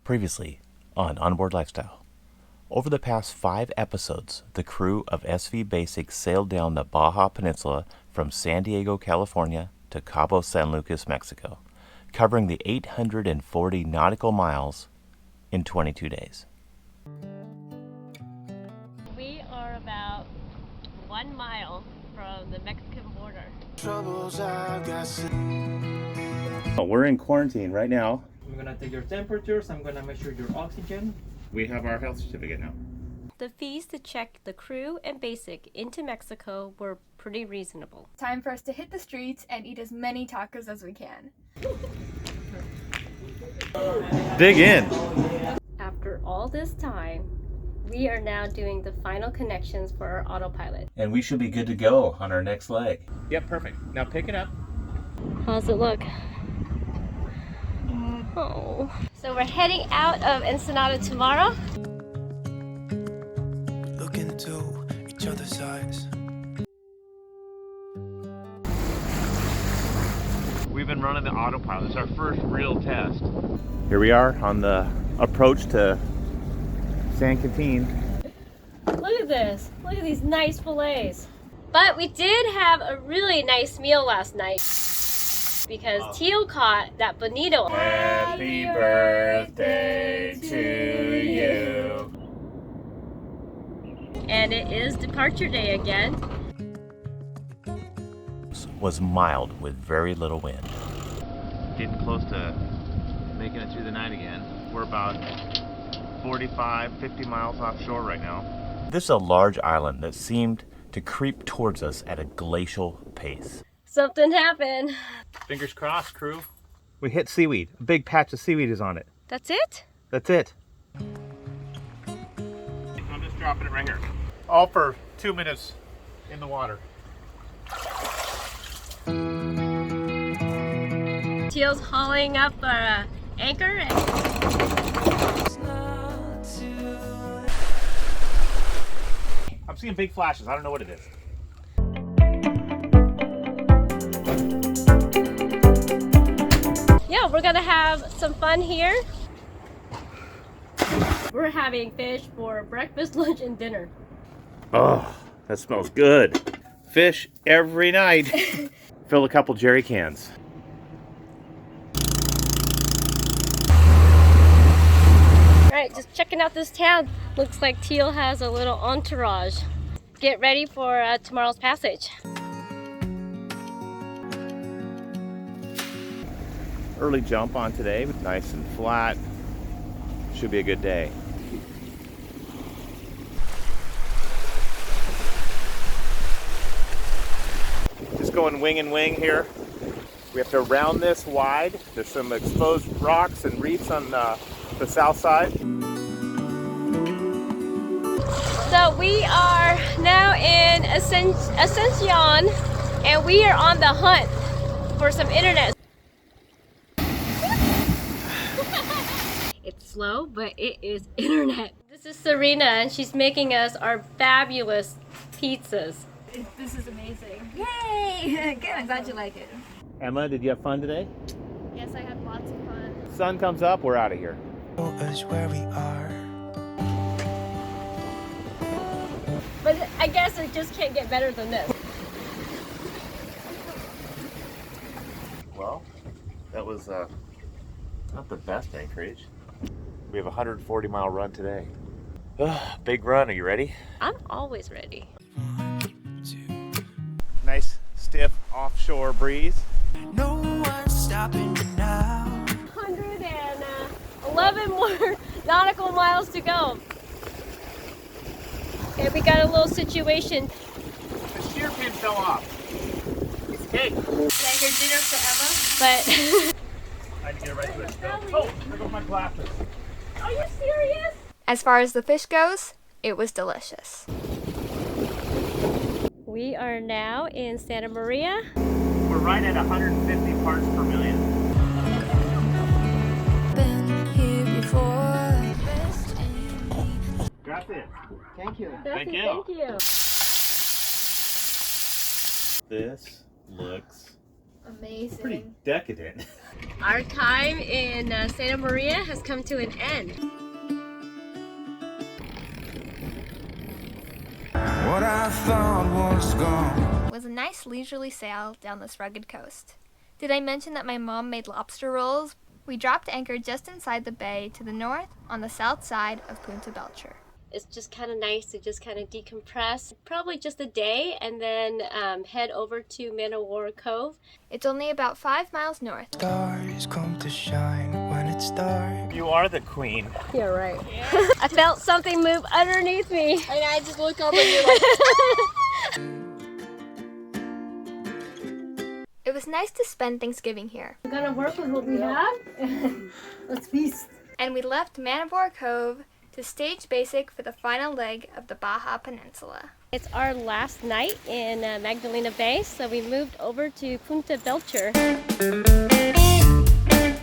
Previously on Onboard Lifestyle. Over the past 5 episodes, the crew of SV Basic sailed down the Baja Peninsula from San Diego, California to Cabo San Lucas, Mexico, covering the 840 nautical miles in 22 days. We are about 1 mile from the Mexican border. We're in quarantine right now. I'm gonna take your temperatures, I'm gonna measure your oxygen. We have our health certificate now. The fees to check the crew and Basic into Mexico were pretty reasonable. Time for us to hit the streets and eat as many tacos as we can. Dig in. After all this time, we are now doing the final connections for our autopilot. And we should be good to go on our next leg. Yep, perfect. Now pick it up. How's it look? Oh. So we're heading out of Ensenada tomorrow. Look into each other's eyes. We've been running the autopilot. It's our first real test. Here we are on the approach to San Quintin. Look at this. Look at these nice fillets. But we did have a really nice meal last night because Teal caught that bonito. Happy birthday to you. And it is departure day again. Was mild with very little wind. Getting close to making it through the night again. We're about 45, 50 miles offshore right now. This is a large island that seemed to creep towards us at a glacial pace. Something happened. Fingers crossed, crew. We hit seaweed. A big patch of seaweed is on it. That's it? That's it. I'm just dropping it right here. All for 2 minutes in the water. Teal's hauling up our anchor. I'm seeing big flashes. I don't know what it is. Yeah, we're gonna have some fun here. We're having fish for breakfast, lunch, and dinner. Oh, that smells good. Fish every night. Fill a couple jerry cans. Alright, just checking out this town. Looks like Teal has a little entourage. Get ready for tomorrow's passage. Early jump on today, nice and flat. Should be a good day. Just going wing and wing here. We have to round this wide. There's some exposed rocks and reefs on the south side. So we are now in Ascension, and we are on the hunt for some internet. It's slow, but it is internet. This is Serena, and she's making us our fabulous pizzas. This is amazing. Yay! Good, I'm glad you like it. Emma, did you have fun today? Yes, I had lots of fun. Sun comes up, we're out of here. Show us where we are. But I guess it just can't get better than this. Well, that was not the best anchorage. We have a 140-mile run today. Big run, are you ready? I'm always ready. 1, 2. Nice, stiff offshore breeze. No one's stopping me now. 111 more nautical miles to go. Okay, we got a little situation. The shear pin fell off. Hey! Did I hear dinner for Emma? But I had to get right to it. Oh, there go my glasses. are you serious? As far as the fish goes, it was delicious. We are now in Santa Maria. We're right at 150 parts per million. Been here before. Got it. Thank you. Thank you. Thank you. This looks Amazing. Pretty decadent. Our time in Santa Maria has come to an end. What I thought was gone. It was a nice leisurely sail down this rugged coast. Did I mention that my mom made lobster rolls? We dropped anchor just inside the bay to the north on the south side of Punta Belcher. It's just kind of nice to just kind of decompress, probably just a day, and then head over to Man-O-War Cove. It's only about 5 miles north. Stars come to shine when it's dark. You are the queen. Yeah, right. I felt something move underneath me. And I just look up and you're like, It was nice to spend Thanksgiving here. We're gonna work with what we have. let's feast. And we left Man-O-War Cove to stage basic for the final leg of the Baja Peninsula. It's our last night in Magdalena Bay, so we moved over to Punta Belcher.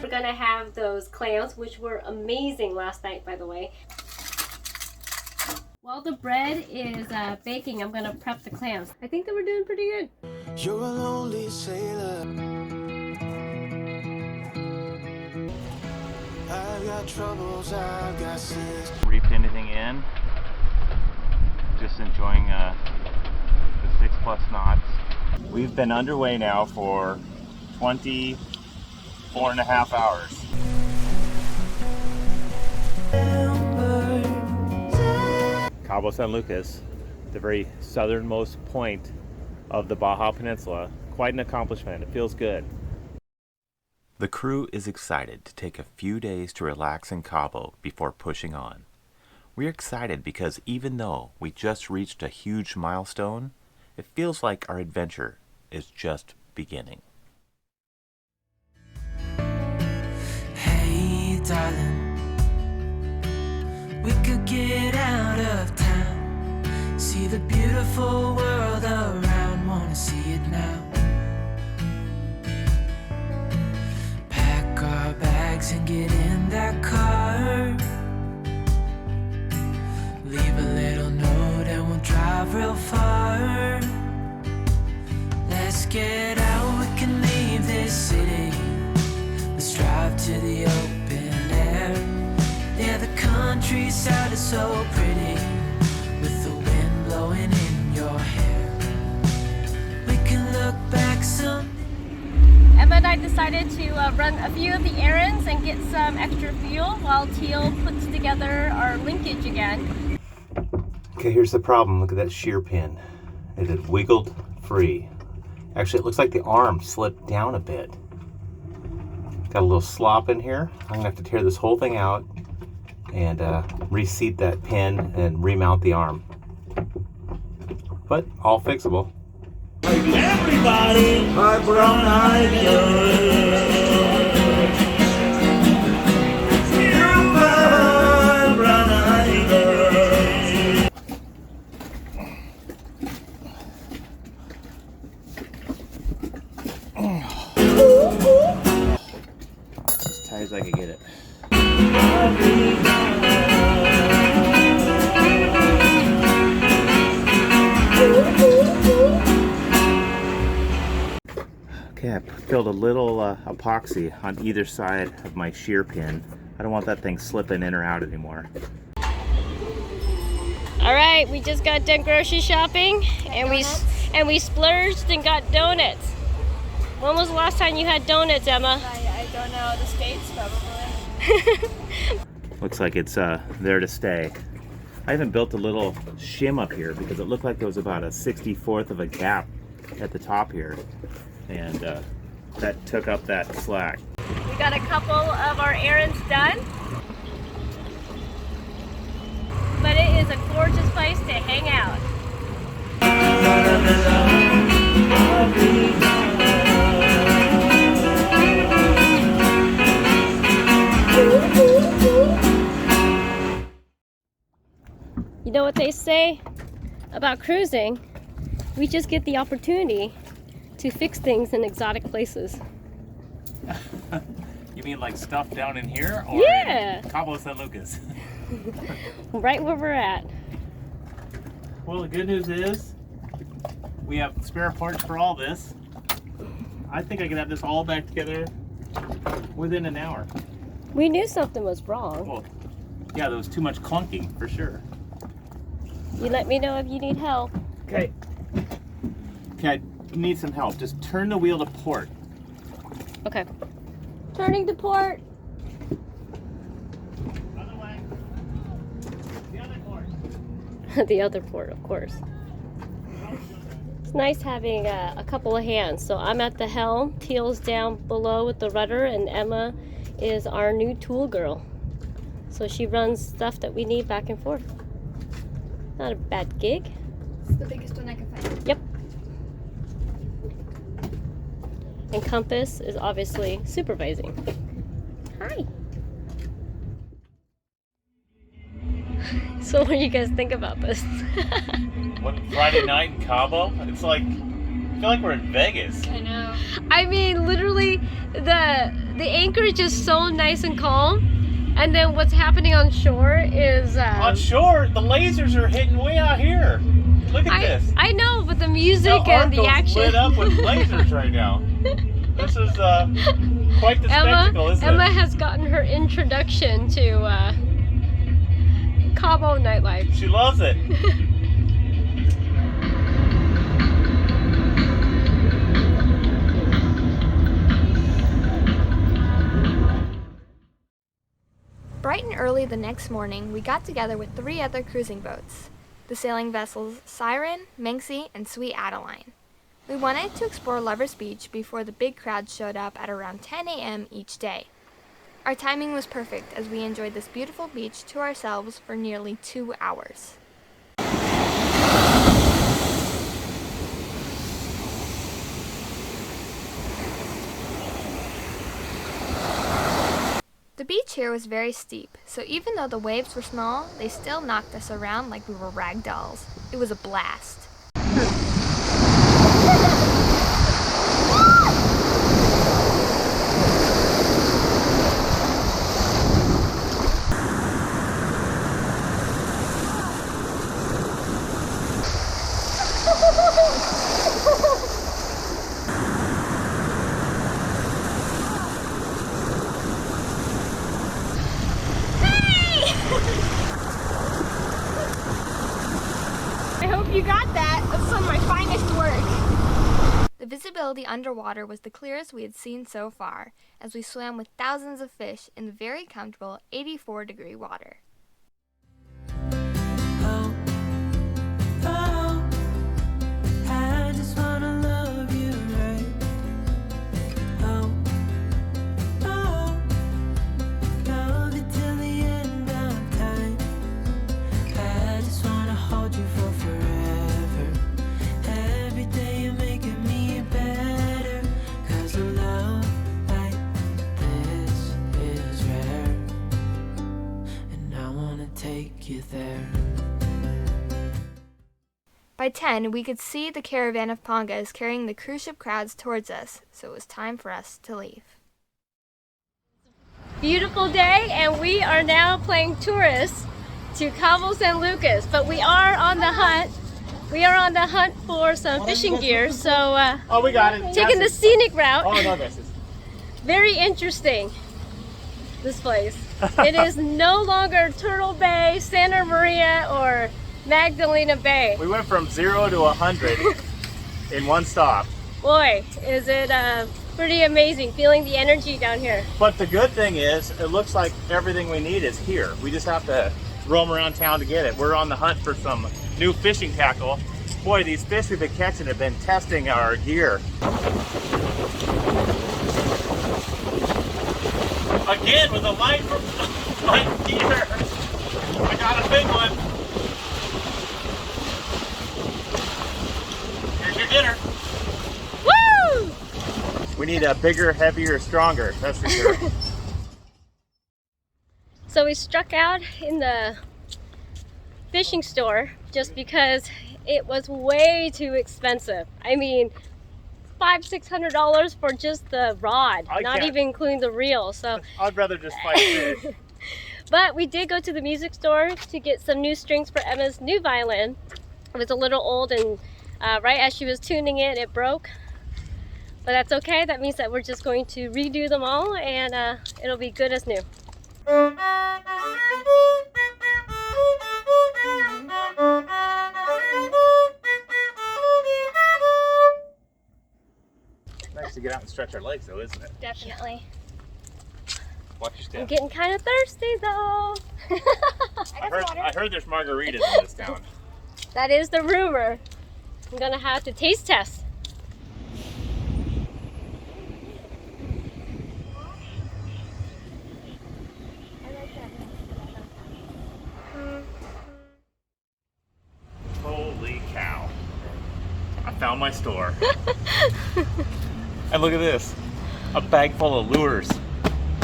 We're gonna have those clams, which were amazing last night, by the way. While the bread is baking, I'm gonna prep the clams. I think that we're doing pretty good. You're a lonely sailor. I've got troubles, I've got sins. Reaped anything in. Just enjoying the 6+ knots. We've been underway now for 24.5 hours. Cabo San Lucas, the very southernmost point of the Baja Peninsula. Quite an accomplishment. It feels good. The crew is excited to take a few days to relax in Cabo before pushing on. We're excited because even though we just reached a huge milestone, it feels like our adventure is just beginning. Hey, darling, we could get out of town, see the beautiful world around, wanna see it now. Pack our bags and get in that car, leave a little note and we'll drive real far. Let's get out, we can leave this city, let's drive to the open air. Yeah, the countryside is so pretty, with the wind blowing in your hair. We can look back some. Emma and I decided to run a few of the errands and get some extra fuel while Teal puts together our linkage again. Okay, here's the problem. Look at that shear pin. It had wiggled free. Actually, it looks like the arm slipped down a bit. Got a little slop in here. I'm gonna have to tear this whole thing out and reseat that pin and remount the arm. But all fixable. Everybody, my brown eyed As tight as I could get it. Okay, I filled a little epoxy on either side of my shear pin. I don't want that thing slipping in or out anymore. All right, we just got done grocery shopping and we splurged and got donuts. When was the last time you had donuts, Emma? I don't know, the States probably. Looks like it's there to stay. I even built a little shim up here because it looked like there was about a 64th of a gap at the top here. And that took up that slack. We got a couple of our errands done. But it is a gorgeous place to hang out. You know what they say about cruising? We just get the opportunity to fix things in exotic places. You mean like stuff down in here? Or Yeah. in Cabo San Lucas? Right where we're at. Well, the good news is we have spare parts for all this. I think I can have this all back together within an hour. We knew something was wrong. Well, yeah, there was too much clunking for sure. You let me know if you need help. Okay. Okay, I need some help. Just turn the wheel to port. Okay. Turning to port. Other way. The other port. The other port, of course. It's nice having a couple of hands. So I'm at the helm, Teal's down below with the rudder, and Emma is our new tool girl. So she runs stuff that we need back and forth. Not a bad gig. It's the biggest one I can find. Yep. And Compass is obviously supervising. Hi. So what do you guys think about this? What, Friday night in Cabo? It's like, I feel like we're in Vegas. I know. I mean, literally, the anchorage is so nice and calm, and then what's happening on shore is On shore, the lasers are hitting way out here. Look at this. I know, but the music and the action. lit up with lasers right now. This is quite the spectacle, isn't Emma it? has gotten her introduction to Cabo nightlife. She loves it. Bright and early the next morning, we got together with 3 other cruising boats, the sailing vessels Siren, Minxie, and Sweet Adeline. We wanted to explore Lover's Beach before the big crowd showed up at around 10 a.m. each day. Our timing was perfect as we enjoyed this beautiful beach to ourselves for nearly 2 hours. The beach here was very steep, so even though the waves were small, they still knocked us around like we were rag dolls. It was a blast. I hope you got that. That's some of my finest work. The visibility underwater was the clearest we had seen so far, as we swam with thousands of fish in the very comfortable 84-degree water. Oh, oh, I just wanna love you right. Oh, oh, love you till the end of time. I just wanna hold you for forever. Every day you're making me better. 'Cause a love like this is rare. And I wanna take you there. By 10, we could see the caravan of Pongas carrying the cruise ship crowds towards us, so it was time for us to leave. Beautiful day, and we are now playing tourists to Cabo San Lucas, but we are on the hunt. We are on the hunt for some fishing gear, so Oh, we got it. taking the scenic route. Oh, no, this is. Very interesting, this place. It is no longer Turtle Bay, Santa Maria, or Magdalena Bay. We went from 0 to 100 in one stop. Boy, is it pretty amazing feeling the energy down here. But the good thing is, it looks like everything we need is here. We just have to roam around town to get it. We're on the hunt for some new fishing tackle. Boy, these fish we've been catching have been testing our gear. Again with a light gear. I got a big one. Here's your dinner. Woo! We need a bigger, heavier, stronger, that's for sure. So we struck out in the fishing store just because it was way too expensive. I mean, $500–600 for just the rod, I not can't- even including the reel. So, I'd rather just fight fish. but we did go to the music store to get some new strings for Emma's new violin. It was a little old, and right as she was tuning it, it broke. But that's okay. That means that we're just going to redo them all, and it'll be good as new. Nice to get out and stretch our legs though, isn't it? Definitely. Watch your step. I'm getting kind of thirsty though. I heard there's margaritas in this town. That is the rumor. I'm gonna have to taste test. Holy cow. I found my store. And look at this. A bag full of lures.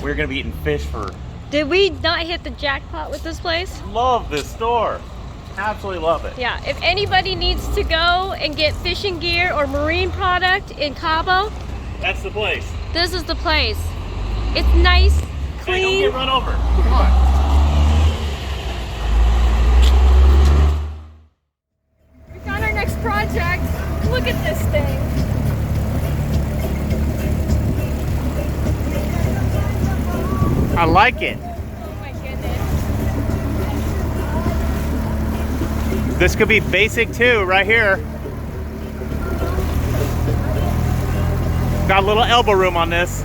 We're gonna be eating fish for... Did we not hit the jackpot with this place? Love this store. Absolutely love it. Yeah, if anybody needs to go and get fishing gear or marine product in Cabo, That's the place. this is the place. It's nice, Hey, don't clean. get run over. Come on. We got our next project. Look at this thing. I like it. Oh my goodness. This could be basic too, right here. Got a little elbow room on this.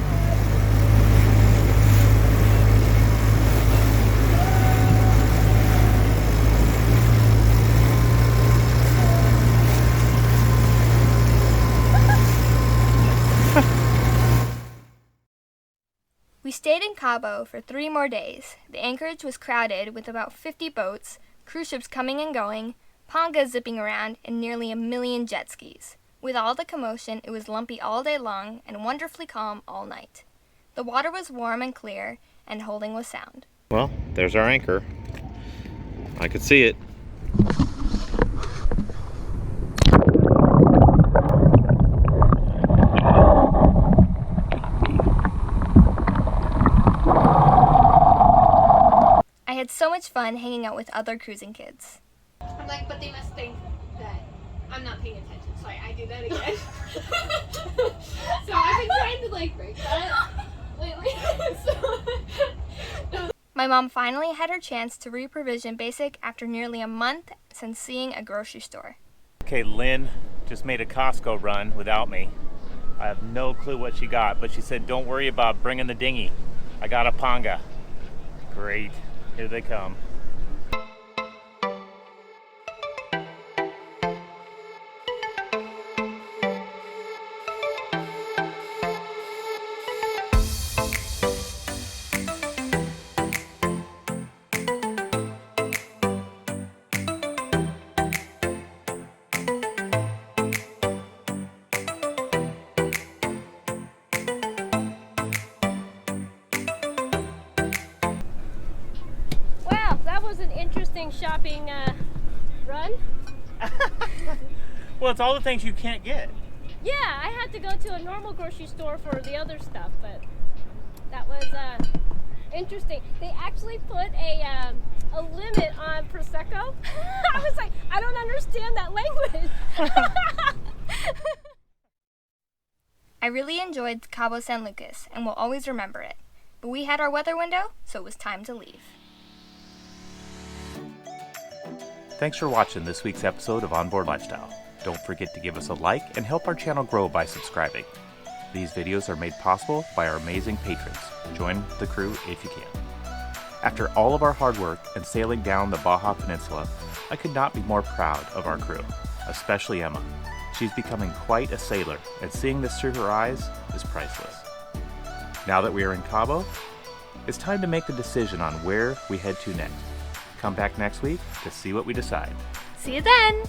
We stayed in Cabo for 3 more days. The anchorage was crowded with about 50 boats, cruise ships coming and going, pangas zipping around, and nearly 1 million jet skis. With all the commotion, it was lumpy all day long and wonderfully calm all night. The water was warm and clear, and holding was sound. Well, there's our anchor. I could see it. I had so much fun hanging out with other cruising kids. I'm like, but they must think that I'm not paying attention, so I do that again. So I've been trying to like break that lately. My mom finally had her chance to reprovision basic after nearly a month since seeing a grocery store. Okay, Lynn just made a Costco run without me. I have no clue what she got, but she said, don't worry about bringing the dinghy. I got a panga. Great, here they come. Wow, that was an interesting shopping run. Well, it's all the things you can't get. Yeah, I had to go to a normal grocery store for the other stuff, but that was interesting. They actually put a limit on Prosecco. I was like, I don't understand that language. I really enjoyed Cabo San Lucas and will always remember it. But we had our weather window, so it was time to leave. Thanks for watching this week's episode of Onboard Lifestyle. Don't forget to give us a like and help our channel grow by subscribing. These videos are made possible by our amazing patrons. Join the crew if you can. After all of our hard work and sailing down the Baja Peninsula, I could not be more proud of our crew, especially Emma. She's becoming quite a sailor, and seeing this through her eyes is priceless. Now that we are in Cabo, it's time to make the decision on where we head to next. Come back next week to see what we decide. See you then!